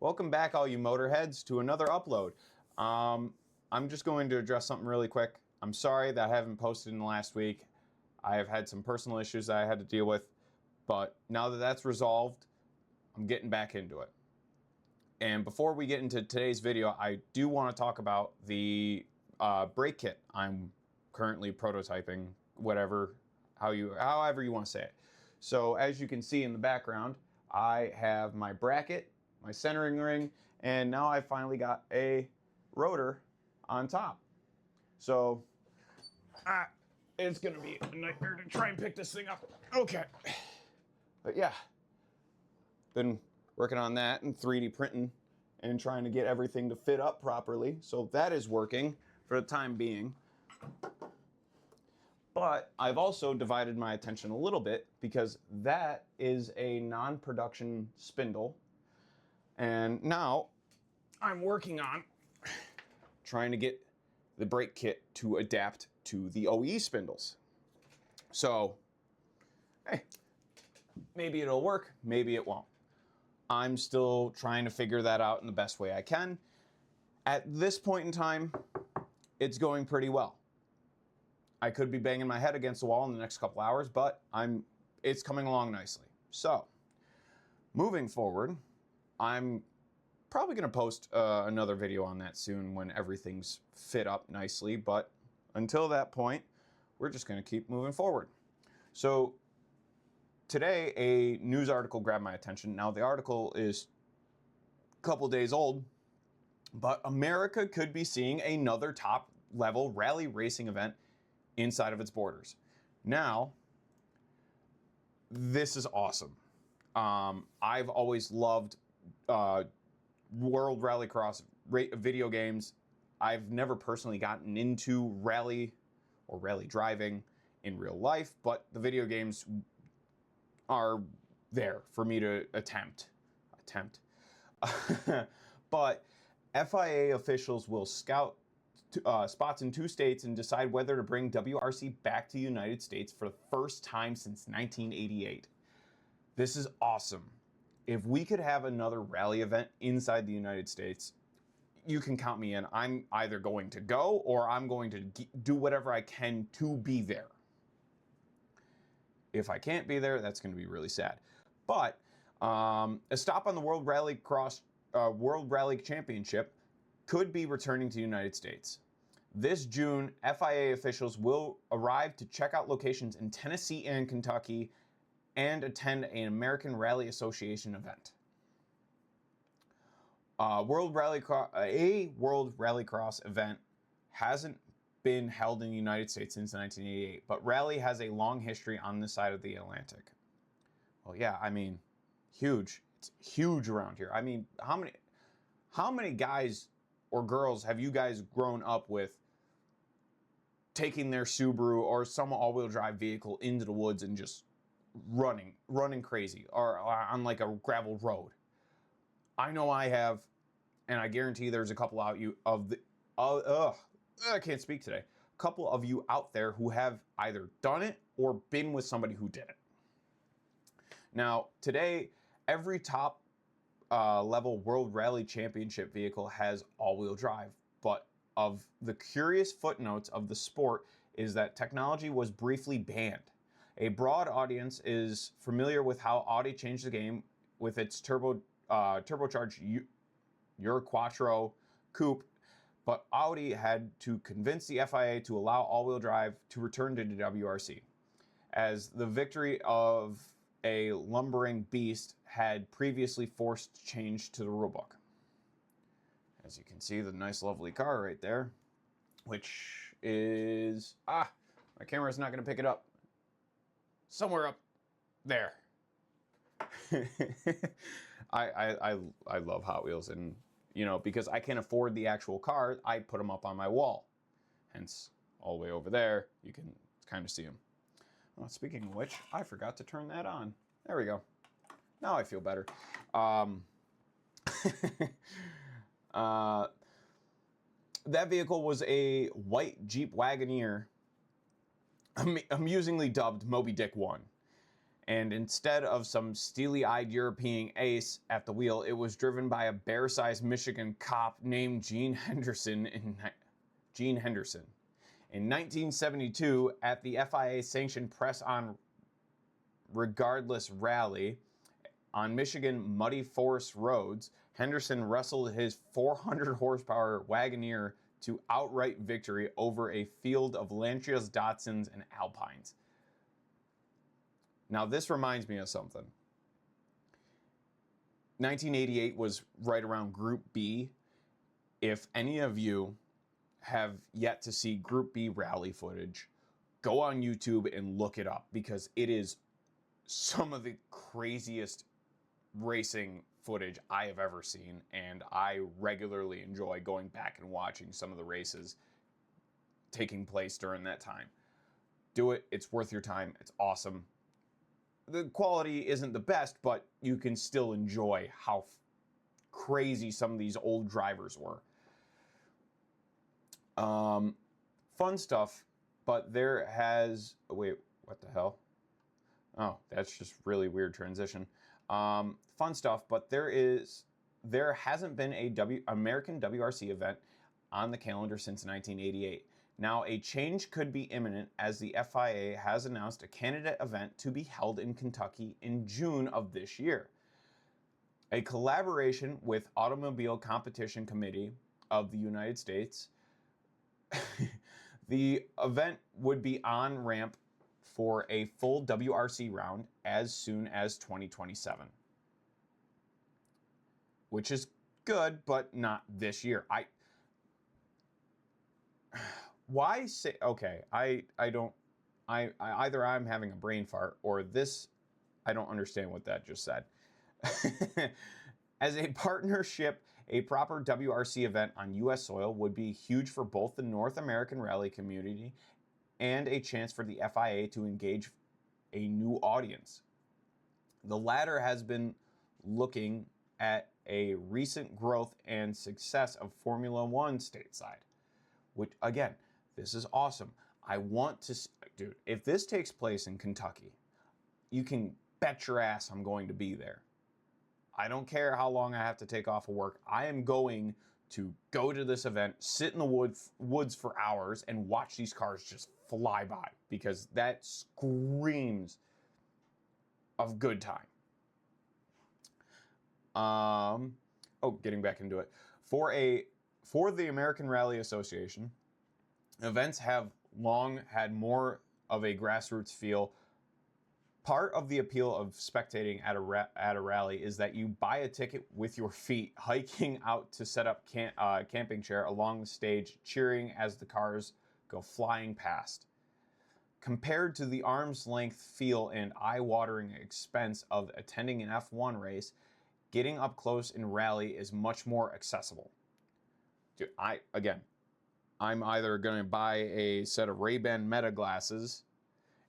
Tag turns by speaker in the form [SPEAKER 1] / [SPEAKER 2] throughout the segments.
[SPEAKER 1] Welcome back, all you motorheads, to another upload. I'm just going to address something really quick. I'm sorry that I haven't posted in the last week. I have had some personal issues that I had to deal with, but now that that's resolved, I'm getting back into it. And before we get into today's video, I do want to talk about the brake kit I'm currently prototyping, however you want to say it. So as you can see in the background, I have my bracket, my centering ring, and now I finally got a rotor on top. So it's gonna be a nightmare to try and pick this thing up. Okay, but yeah, been working on that and 3D printing and trying to get everything to fit up properly. So that is working for the time being. But I've also divided my attention a little bit because that is a non-production spindle. And now I'm working on trying to get the brake kit to adapt to the OE spindles. So, hey, maybe it'll work, maybe it won't. I'm still trying to figure that out in the best way I can. At this point in time, it's going pretty well. I could be banging my head against the wall in the next couple hours, but it's coming along nicely. So, moving forward, I'm probably going to post another video on that soon when everything's fit up nicely, but until that point, we're just going to keep moving forward. So, today, a news article grabbed my attention. Now, the article is a couple days old, but America could be seeing another top-level rally racing event inside of its borders. Now, this is awesome. I've always loved World Rallycross video games. I've never personally gotten into rally or rally driving in real life, but the video games are there for me to attempt. But FIA officials will scout spots in 2 states and decide whether to bring WRC back to the United States for the first time since 1988. This is awesome. If we could have another rally event inside the United States, you can count me in. I'm either going to go or I'm going to do whatever I can to be there. If I can't be there, that's going to be really sad. But a stop on the World Rally Championship could be returning to the United States. This June, FIA officials will arrive to check out locations in Tennessee and Kentucky and attend an American Rally Association event. A World Rallycross event hasn't been held in the United States since 1988, but rally has a long history on this side of the Atlantic. Well, yeah, I mean, huge. It's huge around here. I mean, how many guys or girls have you guys grown up with taking their Subaru or some all-wheel drive vehicle into the woods and just running crazy or on like a gravel road? I know I have, and I guarantee there's a couple I can't speak today. A couple of you out there who have either done it or been with somebody who did it. Now, today, every top level World Rally Championship vehicle has all-wheel drive, but of the curious footnotes of the sport is that technology was briefly banned. A broad audience is familiar with how Audi changed the game with its turbocharged Euro-Quattro coupe, but Audi had to convince the FIA to allow all-wheel drive to return to the WRC, as the victory of a lumbering beast had previously forced change to the rulebook. As you can see, the nice lovely car right there, which is, my camera's not going to pick it up. Somewhere up there. I love Hot Wheels, and because I can't afford the actual car, I put them up on my wall. Hence, all the way over there, you can kind of see them. Well, speaking of which, I forgot to turn that on. There we go. Now I feel better. That vehicle was a white Jeep Wagoneer, amusingly dubbed Moby Dick 1. And instead of some steely-eyed European ace at the wheel, it was driven by a bear-sized Michigan cop named Gene Henderson. In 1972, at the FIA-sanctioned Press on Regardless rally on Michigan muddy forest roads, Henderson wrestled his 400-horsepower Wagoneer to outright victory over a field of Lancias, Datsuns, and Alpines. Now, this reminds me of something. 1988 was right around Group B. If any of you have yet to see Group B rally footage, go on YouTube and look it up, because it is some of the craziest racing footage I have ever seen, and I regularly enjoy going back and watching some of the races taking place during that time. Do it. It's worth your time. It's awesome. The quality isn't the best, but you can still enjoy how crazy some of these old drivers were. Fun stuff, but there has... Wait, what the hell? Oh, that's just really weird transition. Fun stuff, but there hasn't been a American WRC event on the calendar since 1988. Now, a change could be imminent, as the FIA has announced a candidate event to be held in Kentucky in June of this year. A collaboration with Automobile Competition Committee of the United States, the event would be on ramp for a full WRC round as soon as 2027. Which is good, but not this year. Why say, okay, I either I'm having a brain fart, or this, I don't understand what that just said. As a partnership, a proper WRC event on U.S. soil would be huge for both the North American rally community and a chance for the FIA to engage a new audience. The latter has been looking at a recent growth and success of Formula One stateside, which, again, this is awesome. I want to, dude, if this takes place in Kentucky, you can bet your ass I'm going to be there. I don't care how long I have to take off of work. I am going to go to this event, sit in the woods for hours, and watch these cars just fly by, because that screams of good time. Getting back into it. For the American Rally Association, events have long had more of a grassroots feel. Part of the appeal of spectating at a rally is that you buy a ticket with your feet, hiking out to set up camping chair along the stage, cheering as the cars go flying past. Compared to the arm's length feel and eye-watering expense of attending an F1 race, getting up close in rally is much more accessible. Dude, I'm either going to buy a set of Ray-Ban Meta glasses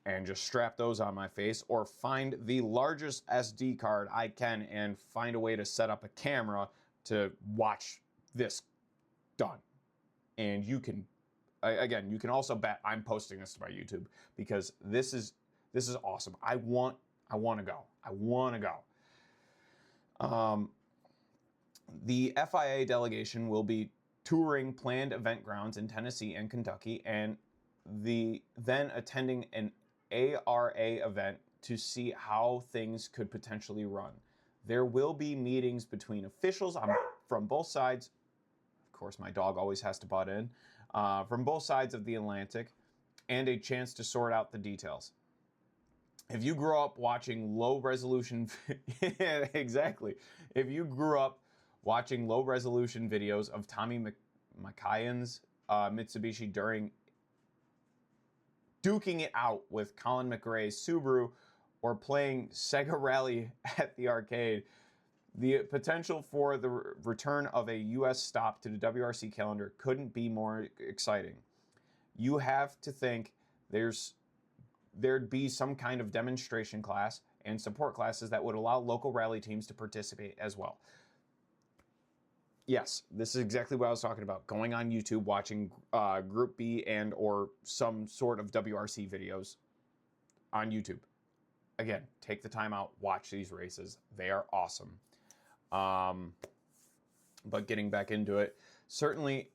[SPEAKER 1] and just strap those on my face, or find the largest SD card I can and find a way to set up a camera to watch this done. And you can, again, you can also bet I'm posting this to my YouTube, because this is awesome. I want to go. I want to go. The FIA delegation will be touring planned event grounds in Tennessee and Kentucky, and then attending an ARA event to see how things could potentially run. There will be meetings between officials from both sides. Of course, my dog always has to butt in. From both sides of the Atlantic, and a chance to sort out the details. If you grew up watching low-resolution... yeah, exactly. If you grew up watching low-resolution videos of Tommy McKayen's Mitsubishi during duking it out with Colin McRae's Subaru, or playing Sega Rally at the arcade, the potential for the return of a U.S. stop to the WRC calendar couldn't be more exciting. You have to think there'd be some kind of demonstration class and support classes that would allow local rally teams to participate as well. Yes, this is exactly what I was talking about. Going on YouTube, watching Group B and or some sort of WRC videos on YouTube. again, take the time out, watch these races. They are awesome. But getting back into it, certainly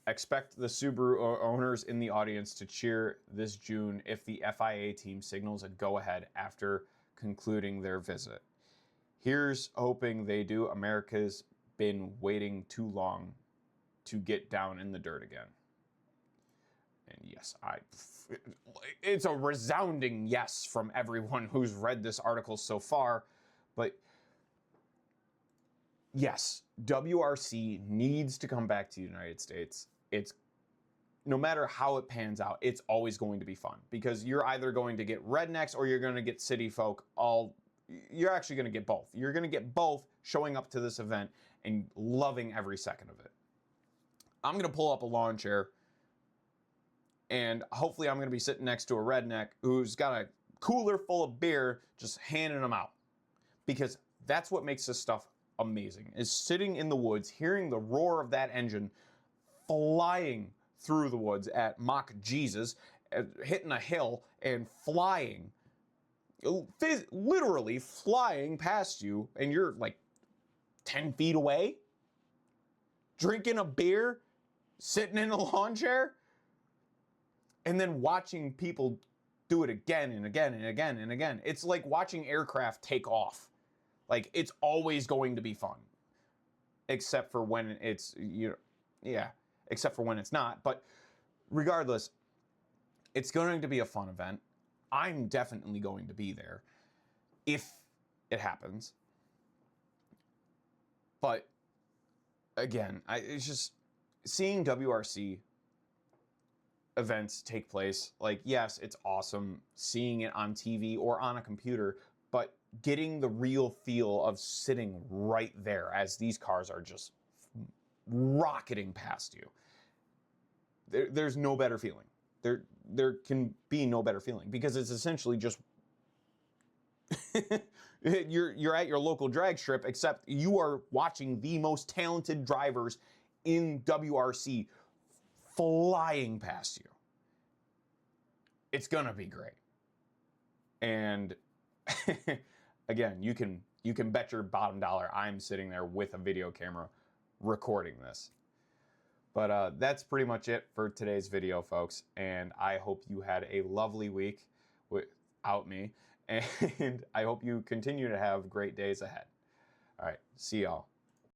[SPEAKER 1] expect the Subaru owners in the audience to cheer this June if the FIA team signals a go-ahead after concluding their visit. Here's hoping they do. America's been waiting too long to get down in the dirt again. And yes, it's a resounding yes from everyone who's read this article so far. But yes, WRC needs to come back to the United States. It's no matter how it pans out, it's always going to be fun because you're either going to get rednecks or you're going to get city folk. You're actually going to get both. You're going to get both showing up to this event and loving every second of it. I'm going to pull up a lawn chair and hopefully I'm going to be sitting next to a redneck who's got a cooler full of beer just handing them out, because that's what makes this stuff amazing, is sitting in the woods, hearing the roar of that engine flying through the woods at Mach Jesus, hitting a hill and flying, literally flying past you, and you're like 10 feet away, drinking a beer, sitting in a lawn chair, and then watching people do it again and again and again and again. It's like watching aircraft take off. Like, it's always going to be fun, except for when it's, except for when it's not. But regardless, it's going to be a fun event. I'm definitely going to be there if it happens. But again, it's just seeing WRC events take place. Like, yes, it's awesome seeing it on TV or on a computer, but getting the real feel of sitting right there as these cars are just rocketing past you. There's no better feeling. There can be no better feeling, because it's essentially just you're at your local drag strip, except you are watching the most talented drivers in WRC flying past you. It's gonna be great. And again, you can bet your bottom dollar I'm sitting there with a video camera recording this. But that's pretty much it for today's video, folks. And I hope you had a lovely week without me. And I hope you continue to have great days ahead. All right, see y'all.